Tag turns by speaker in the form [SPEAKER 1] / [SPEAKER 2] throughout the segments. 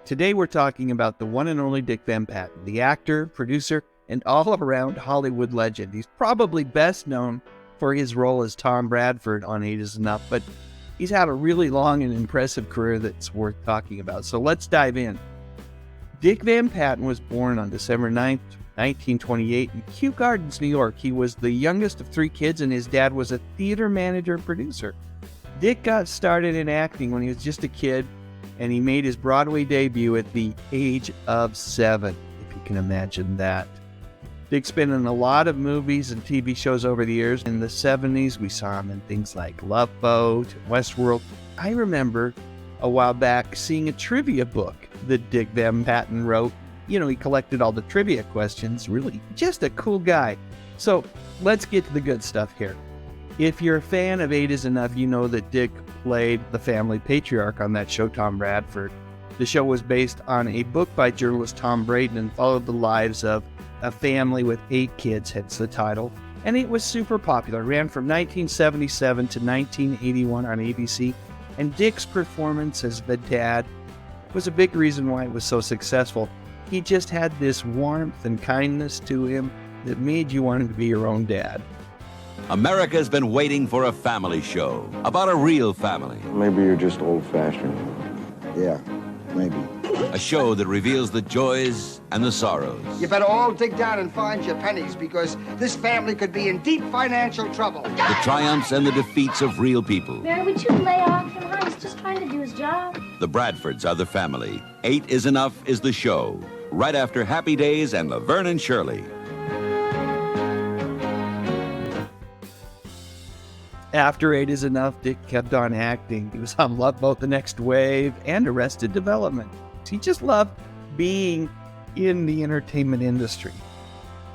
[SPEAKER 1] Today we're talking about the one and only Dick Van Patten, the actor, producer, and all-around Hollywood legend. He's probably best known for his role as Tom Bradford on 8 Is Enough, but he's had a really long and impressive career that's worth talking about. So let's dive in. Dick Van Patten was born on December 9th, 1928 in Kew Gardens, New York. He was the youngest of 3 kids, and his dad was a theater manager and producer. Dick got started in acting when he was just a kid, and he made his Broadway debut at the age of 7, if you can imagine that. Dick's been in a lot of movies and TV shows over the years. In the 70s, we saw him in things like Love Boat, Westworld. I remember a while back seeing a trivia book that Dick Van Patten wrote. You know, he collected all the trivia questions. Really, just a cool guy. So let's get to the good stuff here. If you're a fan of 8 Is Enough, you know that Dick played the family patriarch on that show, Tom Bradford. The show was based on a book by journalist Tom Braden and followed the lives of a family with 8 kids, hence the title. And it was super popular. It ran from 1977 to 1981 on ABC. And Dick's performance as the dad was a big reason why it was so successful. He just had this warmth and kindness to him that made you want him to be your own dad.
[SPEAKER 2] America's been waiting for a family show about a real family.
[SPEAKER 3] Maybe you're just old-fashioned. Yeah, maybe.
[SPEAKER 2] A show that reveals the joys and the sorrows.
[SPEAKER 4] You better all dig down and find your pennies, because this family could be in deep financial trouble.
[SPEAKER 2] The triumphs and the defeats of real people.
[SPEAKER 5] Mary, would you lay off him? He's just trying to do his job.
[SPEAKER 2] The Bradfords are the family. 8 Is Enough is the show. Right after Happy Days and Laverne and Shirley.
[SPEAKER 1] After 8 Is Enough, Dick kept on acting. He was on Love Boat: The Next Wave and Arrested Development. He just loved being in the entertainment industry.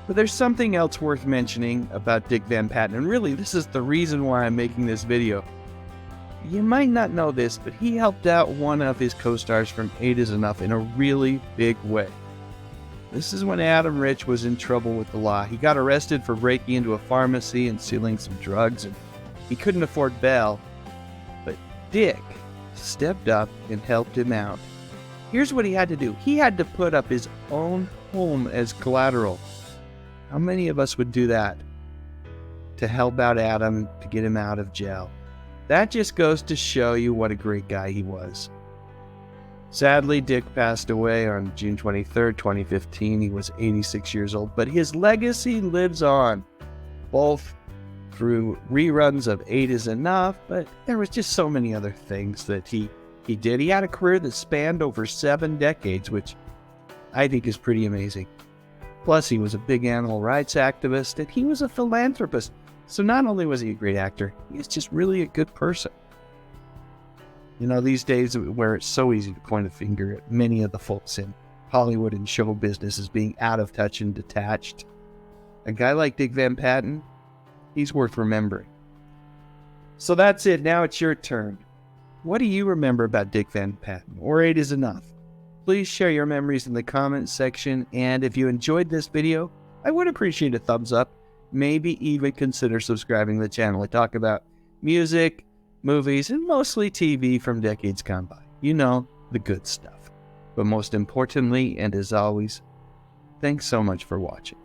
[SPEAKER 1] But there's something else worth mentioning about Dick Van Patten, and really this is the reason why I'm making this video. You might not know this, but he helped out one of his co-stars from 8 Is Enough in a really big way. This is when Adam Rich was in trouble with the law. He got arrested for breaking into a pharmacy and stealing some drugs, and he couldn't afford bail. But Dick stepped up and helped him out. Here's what he had to do. He had to put up his own home as collateral. How many of us would do that to help out Adam, to get him out of jail? That just goes to show you what a great guy he was. Sadly, Dick passed away on June 23rd, 2015. He was 86 years old, but his legacy lives on, both through reruns of 8 Is Enough, but there was just so many other things that he did. He had a career that spanned over 7 decades, which I think is pretty amazing. Plus, he was a big animal rights activist, and he was a philanthropist. So not only was he a great actor, he was just really a good person. You know, these days where it's so easy to point a finger at many of the folks in Hollywood and show business as being out of touch and detached, a guy like Dick Van Patten, he's worth remembering. So that's it. Now it's your turn. What do you remember about Dick Van Patten or 8 Is Enough? Please share your memories in the comments section. And if you enjoyed this video, I would appreciate a thumbs up. Maybe even consider subscribing to the channel. I talk about music, movies, and mostly TV from decades gone by. You know, the good stuff. But most importantly, and as always, thanks so much for watching.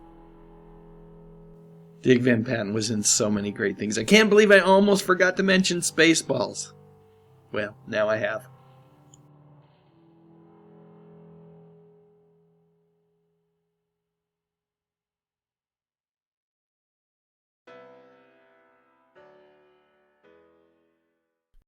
[SPEAKER 1] Dick Van Patten was in so many great things. I can't believe I almost forgot to mention Spaceballs. Well, now I have.